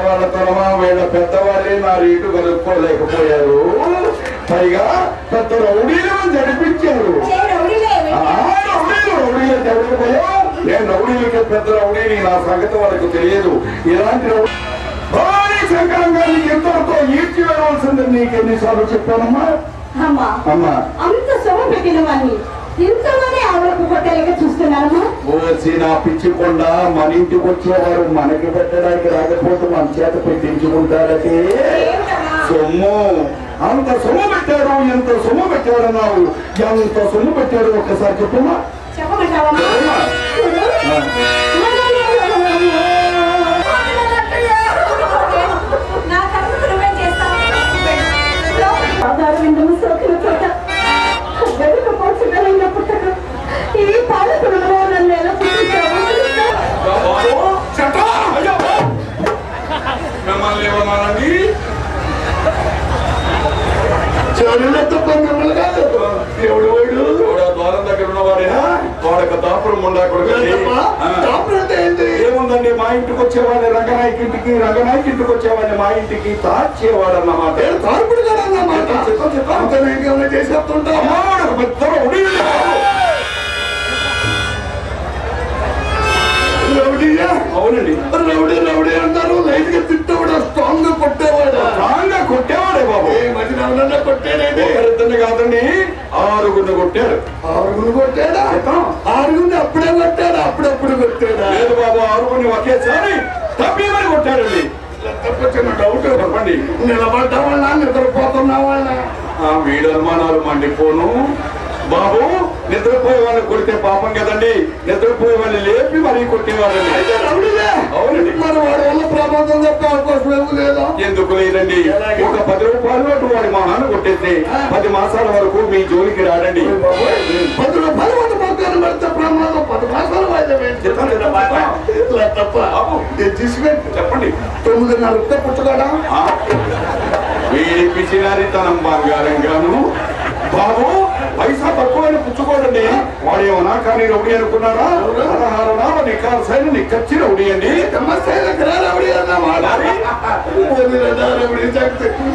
వాళ్ళ తరమా వీళ్ళ పెద్దవాళ్ళే నా రేటు కలుపుకోలేకపోయారు. పైగా పెద్ద రౌడీలు జరిపించారు. రౌడీలు జరిగిపోయా నేను రౌడీలకి పెద్ద రౌడీని నా సంగతి వాళ్ళకు తెలియదు. ఇలాంటి భారీ శంకరంగా నీకు ఎంతవరకు ఈడ్చి వెళ్ళవలసిందని నీకు ఎన్నిసార్లు చెప్పానమ్మా? అమ్మా అంత సొమ్ము పెట్టిన వాడిని ఇంతలోనే ఆవిడకు కొట్టలేక చూస్తున్నాను. ఓసి నా పిచ్చికొండ మన ఇంటికి వచ్చేవారు మనకి పెట్టడానికి రాకపోతే మన చేత పెట్టించుకుంటారటే సొమ్ము. అంత సొమ్ము పెట్టారు, ఎంత సొమ్ము పెట్టారన్నావు. ఎంత సొమ్ము పెట్టారు ఒక్కసారి చెప్పమ్మా. చెప్పమంటావా? ద్వారం దగ్గర ఉన్నవాడేనా వాడక దాపురం ఏముందండి? మా ఇంటికి వచ్చేవాడిని రంగనాయకి ఇంటికి, రంగనాయకి ఇంటికి వచ్చేవాడిని మా ఇంటికి తాచేవాడు అన్నమాట. తార్పుడు కదా అన్నమాట. చేసేస్తుంటా అవునండి. రౌడీ రౌడీ అంటారు. లైట్ గా తిట్టేవాడు, స్ట్రాంగ్ గా కొట్టేవాడు. స్ట్రాంగ్ గా కొట్టేవాడే బాబు. కొట్టేది ఇద్దరిని కాదండి, 6 కొట్టాడు. 6 కొట్టాడా? 6 అప్పుడే కొట్టాడు, అప్పుడప్పుడు కొట్టాడా? లేదు బాబు, 6 ఒకేసారి తప్పేమని కొట్టాడండి. చిన్న డౌట్ చెప్పండి. నిలబడ్డా వాళ్ళ నిద్రపోతున్నా వాళ్ళ వీడు అనుమానాలు మండిపోను బాబు. నిద్రపోయే వాళ్ళని కొడితే పాపం కదండి. నిద్రపోయే వాళ్ళని లేపి మరీ కొట్టేవాళ్ళని. అవునండి. మరి వాడి వల్ల ప్రమాదం చెప్పే అవకాశం ఏమీ లేదా? ఎందుకు లేదండి. ఒక 10 రూపాయలు నోటు వాడి మహాన్ని కొట్టేస్తే 10 మాసాల వరకు మీ జోలికి రాడండి. 10 రూపాయలు వాడి మొక్కను పెడితే ప్రమాదం 10 మాసాలు తప్ప. చెప్పండి. 9.5 పుట్టగాడా వీడి పిచ్చినారితనం బంగారంగాను బాబు. పైసా తక్కువైన పుచ్చుకోడండి. వాడేమన్నా కానీ రౌడీ అనుకున్నారా? 16 నికార్సైన నిక్కచ్చి రౌడీ అండి.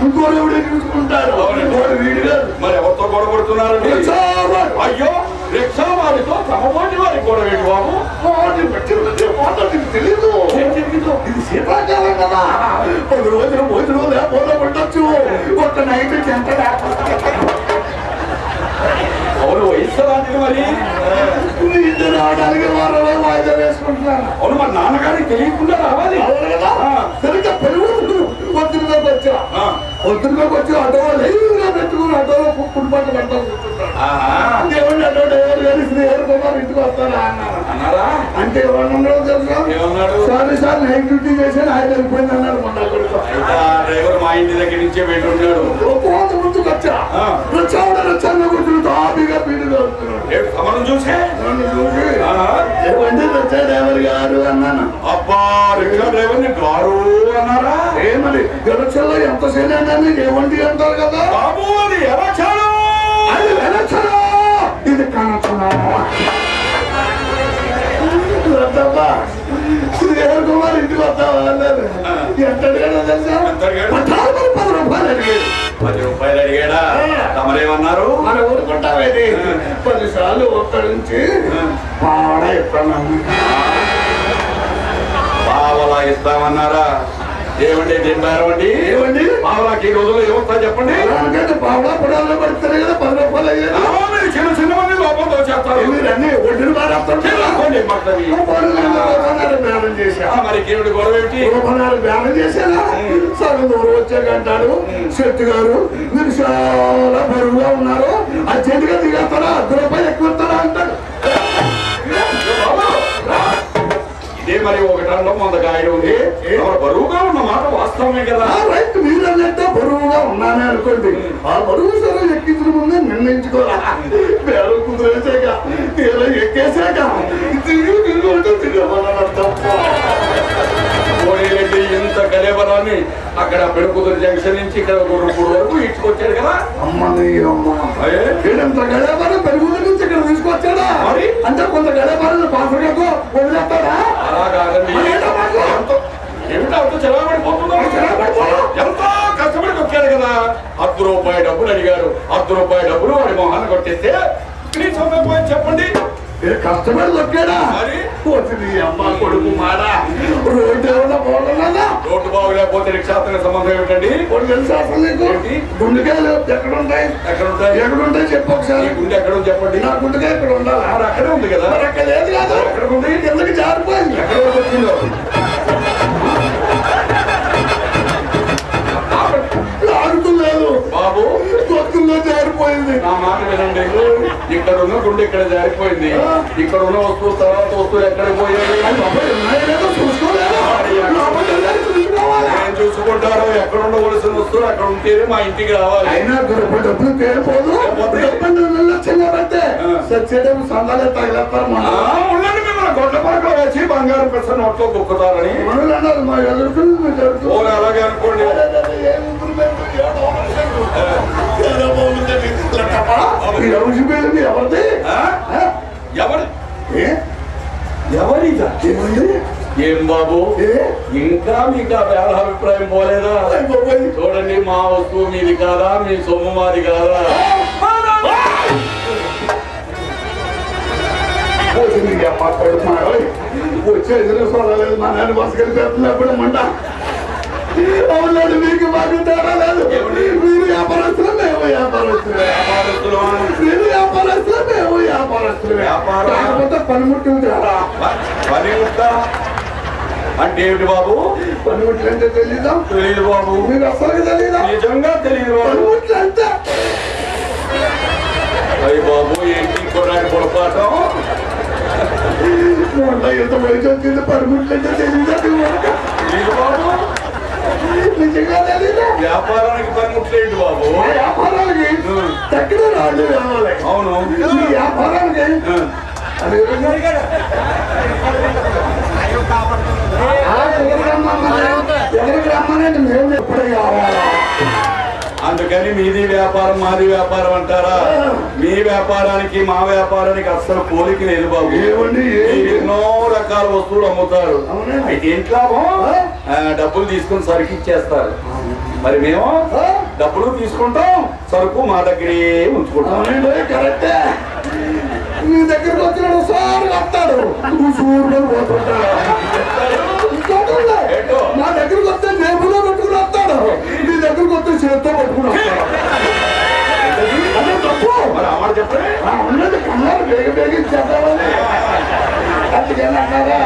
ఇంకో రౌడీ చూసుకుంటారు. మరి ఎవరితో గొడవ పడుతున్నారండి? అయ్యో, రిక్షా వారితో సమపాటి వారికి గొడవ ఏంటి బాబు? తెలీదు. ఇది శీతాకాలం కదా, 10 రోజులు భోజనం లేకపోతే పట్టచ్చు. ఒక నైట్ ఎంత అవును వయసు లాంటిది. మరి ఇద్దరు రావడానికి వారంలో వాయిదా వేసుకుంటున్నాను. అవును, మరి నాన్నగారికి తెలియకుండా రావాలి కదా. సరిగ్గా పెరుగు పొద్దున్నకి వచ్చా. పొద్దున్నకి వచ్చి ఆటో లైవ్గా పెట్టుకుని ఆటోలో కుటుంబాన్ని పంట కూర్చుంటాడు. దేవుడి ఆటో డ్రైవర్ గారి శ్రీహరి కుమార్ ఇంటికి వస్తాడా అన్నారా? అంటే ఎవరు తెలుసా? సారీ సార్, నైట్ డ్యూటీ చేశాను, ఆయన వెళ్ళిపోయింది అన్నాడు. మొన్న డ్రైవర్ మా ఇంటి దగ్గర నుంచే వెళ్ళుంటాడు. ముందుకు వచ్చా రచ్చాను కూర్చుని తాపిగా పీడుగా వస్తున్నాడు. చూసే నన్ను చూసి ఏమంటే రచ్చా డ్రైవర్ గారు అన్నాను. అబ్బా, రిక్షా డ్రైవర్ ని గారు అన్నారా? ఏమని గరచల్లో ఎంత సేనండి ఏమంటి అంటారు కదా బాబు. అది ఎలా చాలు, అది ఎలా చాలు, ఇది కానొచ్చున్నా శ్రీహరి కుమార్ ఇంటికి వస్తావా అన్నారు. ఎంత అడిగాడో తెలుసా? 10 రూపాయలు అడిగాడు. 10 రూపాయలు అడిగాడా? తమరేమన్నారు? మన ఊరుకుంటామేది 10 సార్లు ఒక్కడి నుంచి పావలా ఇస్తామన్నా. పావలా ఇస్తామన్నారా? ఏమండి తింటారండి? ఏమండి పావలాకి ఈ రోజుల్లో ఏమొస్తా చెప్పండి? పావలా పొడాల్లో పడుతుంది కదా, 10 రూపాయలు అయ్యారు. చిన్న చిన్న మంది లోపంతో చేస్తారు. మీరన్నీ ఒడ్డును బ్యానం చేశా. మరి కేవుడి గొడవ ఏమిటి? బ్యానం చేశారా? సగం దూరం వచ్చాకంటాడు. శెట్టి గారు మీరు చాలా బరువుగా ఉన్నారు, అర్జెంటుగా దిగేస్తారా, 10 రూపాయలు ఎక్కువ ఇస్తారా అంటాడు. ఇదే మరి 1 టన్నులో 100 కాయలు ఉంది. బరువుగా ఉన్న మాట వాస్తవమే కదా. రైట్, మీరు అన్నట్టే బరువుగా ఉన్నానే అనుకోండి. ఆ బరువు సరే ఎక్కించిన ముందే నిర్ణయించుకోరా. బేరం కుదిరేసాక తీరా ఎక్కేసాక తిరిగి తిరిగి ఉంటే తిరగమన్నారు తప్ప. ఇంత గలేబరాన్ని అక్కడ పెడుకుదురు జంక్షన్ నుంచి ఇక్కడ గుర్రపూడి వరకు ఇచ్చుకొచ్చాడు కదా. అమ్మని అమ్మ, ఇంత గలేబరం పెరుగుదల నుంచి ఇక్కడ తీసుకొచ్చాడా? మరి అంటే కొంత గలేబరాన్ని పాత్రగా వదిలేస్తాడా? అలా కాదండి. ఏమిటో అంత చెలవబడిపోతున్నావు? ఎంతో కష్టపడి కొట్టాడు కదా. ₹10 డబ్బులు అడిగారు. ₹10 డబ్బులు వాడి మొహాన్ని కొట్టేస్తే నీ సొమ్మే పోయి చెప్పండి. కష్టపడి దొక్కాడా మరి నీ అమ్మ కొడుకు మాడా రోడ్డు ఏమన్నా పోవాలన్నా రోడ్డు బాగులేకపోతే రిక్షాతో సంబంధం ఏమిటండి? కొన్ని తెలుసు అసలు నీకు గుండెకాయలు ఎక్కడ ఉంటాయి? ఎక్కడుంటాయి చెప్పు ఒకసారి. గుండె ఎక్కడ ఉంది చెప్పండి. నా గుండెకాయ ఇక్కడ ఉండాలి. మరి అక్కడే ఉంది కదా. మరి అక్కడ లేదు కాదు. ఎక్కడ ఉంది? ఎందుకు జారిపోయింది? ఎక్కడ వచ్చిందో ఆడుతులేదు బాబు. కొత్తలో జారిపోయింది. నా మాట వినండి. ఇక్కడ ఉన్న గుండె ఇక్కడ జారిపోయింది. ఇక్కడ ఉన్న వస్తువు తర్వాత వస్తువులు ఎక్కడ పోయాయి? నేను చూసుకుంటాను. ఎక్కడ ఉండవలసిన వస్తువులు అక్కడ ఉంటేనే మా ఇంటికి రావాలి. అయినా డబ్బులు తేలిపోదు. చిన్నబట్టే సచ్చేటం సందాలే తగిలేస్తారు. ఉండండి, మిమ్మల్ని గొడ్ల పరకలు వేసి బంగారం పెద్ద నోట్లో దొక్కుతారని మా ఎదుర్కొంది. అలాగే అనుకోండి. ఎవరిది ఎవరిదా? ఏం బాబు ఇంకా మీకు ఆ వేళ అభిప్రాయం పోలేదా? చూడండి, మా వస్తువు మీది కాదా, మీ సొమ్ము మాది కాదా? వచ్చే ఎదురు చూడలేదు. మా నాన్న బస్సుకెళ్ళి పెడుతున్నప్పుడు మంట. అవునండి, మీకు మాకు తేడా లేదు. మీరు వ్యాపారస్తులు, మేము వ్యాపారస్తులు. మీరు వ్యాపారస్తులు, మేము వ్యాపారస్తులు. కాకపోతే పనిముట్లు తేడా. పనిముట్ట అంటే ఏమిటి బాబు? పనిముట్లు అంటే తెలీదా? తెలియదు బాబు. మీకు అసలు తెలీదా? నిజంగా తెలియదు బాబు. పనిముట్లు అంటే అయ్యి బాబు, ఏంటి కొన్నాడు పొరపాటం? ఎంత వయసు వచ్చింది? పనిముట్లు అంటే తెలీదా? తెలియదు బాబు. నిజంగా తెలీదా? వ్యాపారానికి పనిముట్లేంటి బాబు? వ్యాపారానికి తక్కిన రాళ్ళు కావాలి. అవును, ఈ వ్యాపారానికి అది ఎవరికి రమ్మనండి, మేము ఎప్పుడే కావాలా? అందుకని మీది వ్యాపారం మాది వ్యాపారం అంటారా? మీ వ్యాపారానికి మా వ్యాపారానికి అస్సలు పోలిక లేదు బాబు. ఏమండి? ఎన్నో రకాల వస్తువులు అమ్ముతారు. అయితే ఏంటి లాభం? డబ్బులు తీసుకుని సరుకు ఇచ్చేస్తారు. మరి మేము డబ్బులు తీసుకుంటాం, సరుకు మా దగ్గరే ఉంచుకుంటాం. కరెక్టే. మీ దగ్గరకు వచ్చిన సార్ వస్తాడు, మా దగ్గరకు వస్తే జేబులో పెట్టుకుని వస్తాడు, మీ దగ్గరకు వస్తే చేతితో పెట్టుకుని వస్తాడు. అదే తప్పు. మరి అమ్మ చెప్పండి. ఉన్నది కన్నారు బేగ బేగ ఇచ్చేద్దామని. అందుకని అన్నారా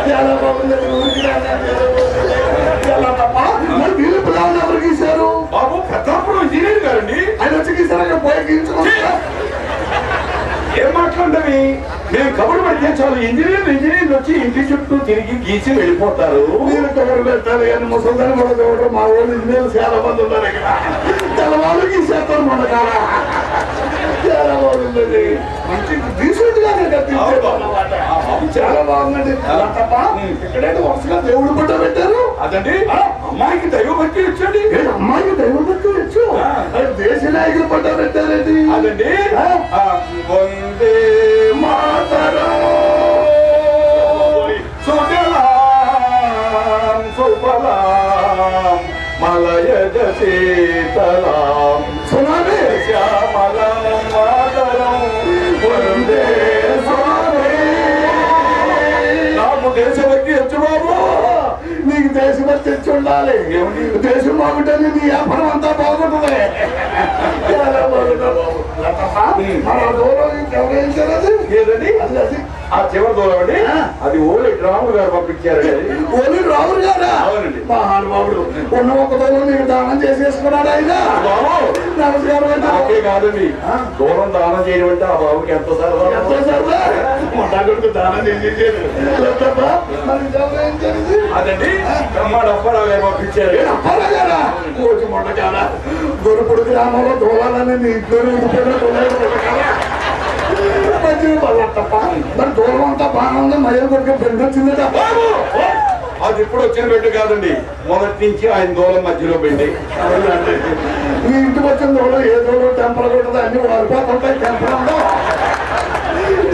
చాలా బాగుంది ఊరికి చాలా తప్ప. మరి వీళ్ళు పిల్లలు ఎవరికి ఇచ్చారు? బాబు పెద్దప్పుడు ఇంజనీర్ గారండి. ఆయన వచ్చి గీసారా పోయి గీయించుకుంటా. ఏం మాట్లాడవి? మేము కబురు పెడితే చాలు, ఇంజనీర్లు వచ్చి ఇంటి చుట్టూ తిరిగి గీసి వెళ్ళిపోతారు. మీరు కబురు పెట్టాలి కానీ ముసలిదాన్ని కూడా చూడటం. మా ఊళ్ళు ఇంజనీర్లు చాలా మంది ఉన్నారు ఇక్కడ. తెల్లవాళ్ళు గీసేస్తారు మన కాడ. చాలా బాగుందండి. మంచి డీసెంట్ గానే కట్టించారన్నమాట. చాలా బాగుందండి. తప్ప ఇక్కడైతే వరుసగా దేవుడు పట్ట పెట్టారు. అదండి అమ్మాయికి దైవ భక్తి వచ్చండి. అమ్మాయికి దైవ భక్తి వచ్చు. దేశ నాయకులు పట్ట పెట్టారండి. అదండి వందే మాతరం సుజలాం సుఫలాం మలయజ శీతలాం సునామీ శ్యామలం మాతరం వందే స్వామి. నాకు దేశభక్తి వచ్చు బాబు. నీకు దేశభక్తి తెచ్చి ఉండాలి. దేశం బాగుంటుంది, నీ వ్యాపారం అంతా బాగుంటుంది. చాలా బాగుంటుంది బాబు. మన దూరం ఎవరైంచారు? అది ఏదండి? అది ఆ చివరి దూరం అండి. అది ఓలి రాములు గారు పంపించారండి. ఓలి రాములు గారా? అవునండి. మహానుభావుడు. ఉన్న ఒక దూరం నీకు దానం చేసేసుకున్నాడు ఆయన. నమస్కారం అంటే నాకే కాదండి, దూరం దానం చేయడం అంటే ఆ బాబుకి ఎంత సరదా. ఎంతో సరదా. మొట్టగుడికి దానం చేసేసాడు. అదండి అప్పారావు గారు పంపించారు. అప్పారాగారా? రోజు మొట్టకాల గొరుపుడు గ్రామంలో దూరాలని నీ ఇంట్లో తప్ప. మరి దూరం అంతా బాగా ఉంది. మయ్య కొడుకు బెండ్ వచ్చిందట. అది ఇప్పుడు వచ్చిన బిడ్డ కాదండి, మొదటి నుంచి ఆయన దూరం మధ్యలో పెండి. మీ ఇంటికి వచ్చిన దూరం ఏ దూరం టెంపర్ కొట్టదు, అన్ని వారిపోతుంటాయి టెంపర్.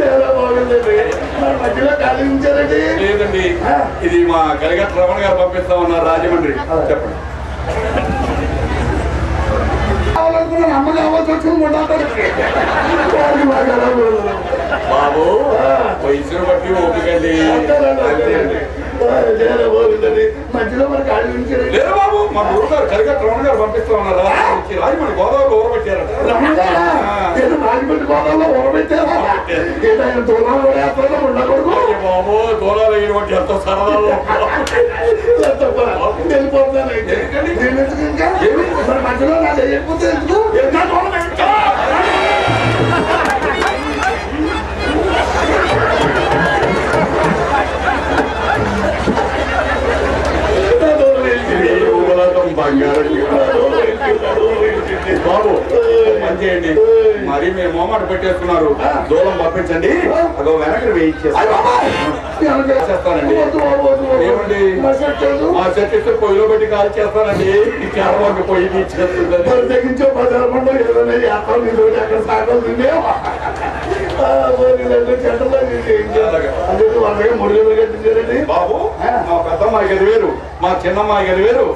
చాలా బాగుందండి. మధ్యలో ఖాళీ ఉంచారండి. లేదండి, ఇది మా కలిగట్ల రమణ గారు పంపిస్తా ఉన్నారు రాజమండ్రి. చెప్పండి. కావాలనుకున్నాను అమ్మ కావాల్సి వచ్చింది బాబు వయసును బట్టి ఓపికండి. మధ్యలో మరి ఖాళీ ఉంచారండి. లేదు బాబు, మా గురువు గారు కలిగట్ల రమణ గారు పంపిస్తా ఉన్నారు రాజమండ్రి గోదావరిలో ఊరబెట్టారట. రాజమండ్రి గోదావరిలో ఊరబెట్టారా? ఏదైనా దూరం వేస్తారో ఉండకూడదు బాబు. దూరాలు వేయడం ఎంతో సరదాలో వెళ్ళిపోతాను. ఇంకా మరి మధ్యలో నాకు వెళ్ళిపోతే ఎందుకు? బాబు పని చేయండి, మరి మీరు మోమాట పెట్టేస్తున్నారు. దూరం పంపించండి, అదో వెనక్కి వేయించేస్తానండి. ఏమండి మా చెట్టు ఇస్తే పొయ్యిలో పెట్టి కాల్ చేస్తానండి. కేరళకి పొయ్యి తీసేస్తుందండి. తెగించో బజార్ పండు ఏదైనా వ్యాపారం నిలబడి అక్కడ సాగలు తినేవా చెట్టలో అదే వాళ్ళగా ముడిగా కట్టించారండి. బాబు మా పెద్దమ్మాయి గది వేరు, మా చిన్నమ్మాయి గది వేరు,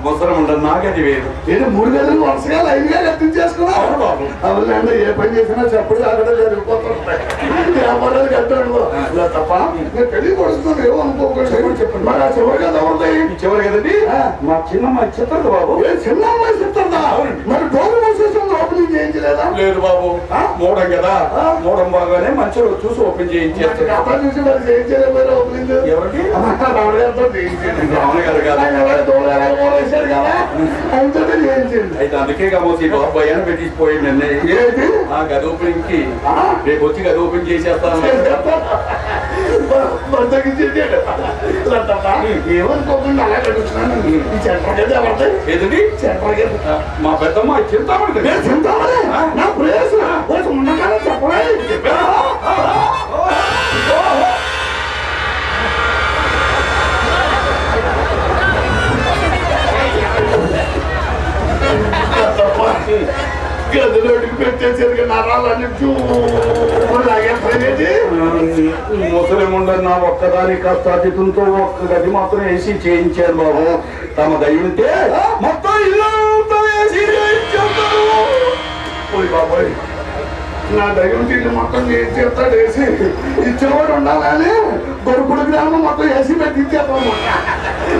ముసలం ఉండదు నా గది వేరు. ఏంటి 3 గదులు వరుసగా లైన్ గా కట్టించేసుకున్నావు బాబు? అవునండి, ఏ పని చేసినా చెప్పడు అక్కడ జరిగిపోతుంటాయి. వ్యాపారాలు కట్టడంలో తప్ప నేను పెళ్లి కొడుతున్నాను ఏమో అనుకోకుండా చెప్పండి. మరి ఆ చివరి గది ఎవరిది? చివరి కదండి మా చిన్నమ్మాయి చిత్రది బాబు. చిన్నమ్మాయి చిత్రదా? మరి డోర్ మూసేసం ఓపెనింగ్ చేయించలేదా? లేదు బాబు, మూడం కదా, మూడం బాగానే మంచి రోజు చూసి ఓపెన్ చేయించేస్తాను. అక్కడ చూసి మరి చేయించలేకపోయినా ఓపెనింగ్ ఎవరికి? రావణ గారితో చేయించండి. రావణ గారు కాదు, వేసాడు కదా ఆయనతో చేయించండి. అయితే అందుకే కామోసి బాబు భయాన్ని పెట్టిపోయింది అన్నీ. ఏంటి ఆ గది ఓపెనింగ్ కి రేపు వచ్చి గది ఓపెన్ చేసేస్తాను. ఏమనుకోకుండా అలా కడుగుతున్నాను. ఈ సెంటర్ గది ఎవరిది? ఏదండి సెంటర్ గది మా పెద్దమ్మ చింతామణి. చింతామణి నా ప్లేస్ ఉండగానే చెప్పలే. గదిలోకి పెట్టేసరికి నరాలన్నీ ముసలిముండరు నా ఒక్కదాని కష్టాతీతంతో ఒక్క గది మాత్రం ఏసీ చేయించారు బాబు. తమ దయ్యుంటే మొత్తం ఇల్లు ఏసీ చేయించేస్తారు. బాబాయ్ నా దయ్యం తీరు మొత్తం చేస్తాడు వేసి ఇచ్చేవాడు ఉండాలని గొడుపుడు గ్రామం మొత్తం వేసి పెట్టి ఇచ్చేస్తాం.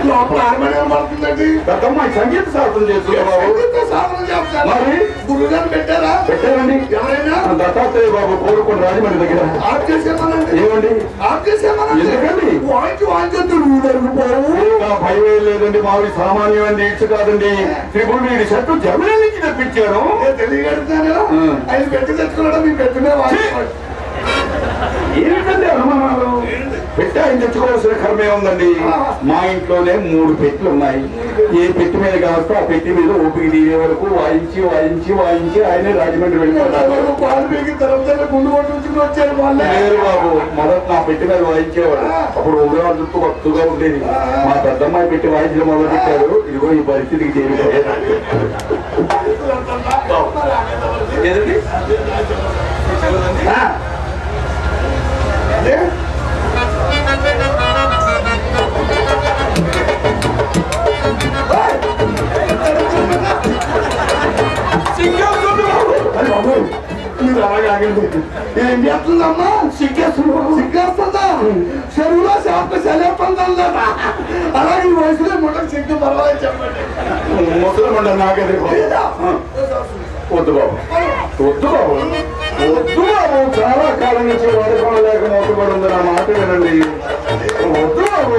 లోపల హార్మోనియం పడుతుందండి. పెద్దమ్మాయి సంగీత శాస్త్రం చేస్తున్నారు బాబు. సాధన చేస్తారు. మరి గురుగారు పెట్టారా? పెట్టారండి. ఎవరైనా దత్తాత్రేయ బాబు కోరుకోండి రాజమండ్రి దగ్గర. ఆఫ్ చేసేమనండి. ఏమండి ఆఫ్ చేసేమనండి. ఎందుకండి? వాయించొద్దు భయం లేదండి, మావి సామాన్యమైన దీక్ష కాదండి. త్రిపుల్ వీడి చెట్టు జర్మనీ నుంచి తెప్పించాను. తెలియగలుగుతాను. ఆయన పెట్టి తెచ్చుకున్నాడు. మీ పెట్టినే ఏమిటండి అనుమానాలు? పెట్టి ఆయన తెచ్చుకోవాల్సిన కర్మే ఉందండి. మా ఇంట్లోనే 3 పెట్టెలు ఉన్నాయి. ఏ పెట్టి మీద కావస్తే ఆ పెట్టి మీద ఓపిక తీరే వరకు వాయించి వాయించి వాయించి ఆయనే రాజమండ్రి వెళ్ళిపోతారు. పాలు పీకి తర్వాత గుండు కొట్టు వచ్చారు. లేదు బాబు, మొదట నా పెట్టి మీద వాయించేవాడు. అప్పుడు ఉగ్రవాద చుట్టూ వస్తుగా ఉండేది. మా పెద్దమ్మాయి పెట్టి వాయించడం మొదలు పెట్టారు. ఇదిగో ఈ పరిస్థితికి చేరిపోయారు. ఏదండి మీరు అలాగే ఆగండి. ఏం చేస్తుందమ్మా? సిగ్గేస్తుందా? చెరువులో చేప సెలవుతుందా? అలాగే ఈ వయసులో మొదటి సిగ్గు పర్వాలేదు చెప్పండి. ముసలమండ నాగదే వద్దు బాబు, వద్దు బాబు, వద్దు బాబు. చాలా కాలం నుంచి వాడుకోవడం లేక మోసపడి ఉంది. నా మాట వినండి. వద్దు బాబు.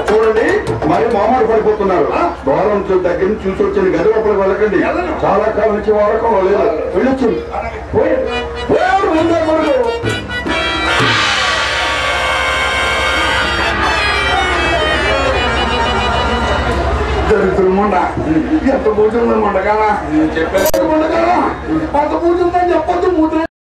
చూడండి మరి మామూలు పడిపోతున్నారు. దూరం దగ్గర నుంచి చూసి వచ్చింది. గది లోపలికి వెళ్ళకండి. చాలా కాలం నుంచి వాడకం లేదు. వెళ్ళొచ్చింది. దరిద్రముండ ఎంత పూజ ఉందని ఉండగా చెప్పాను. అంత పూజ ఉందని చెప్పొద్దు.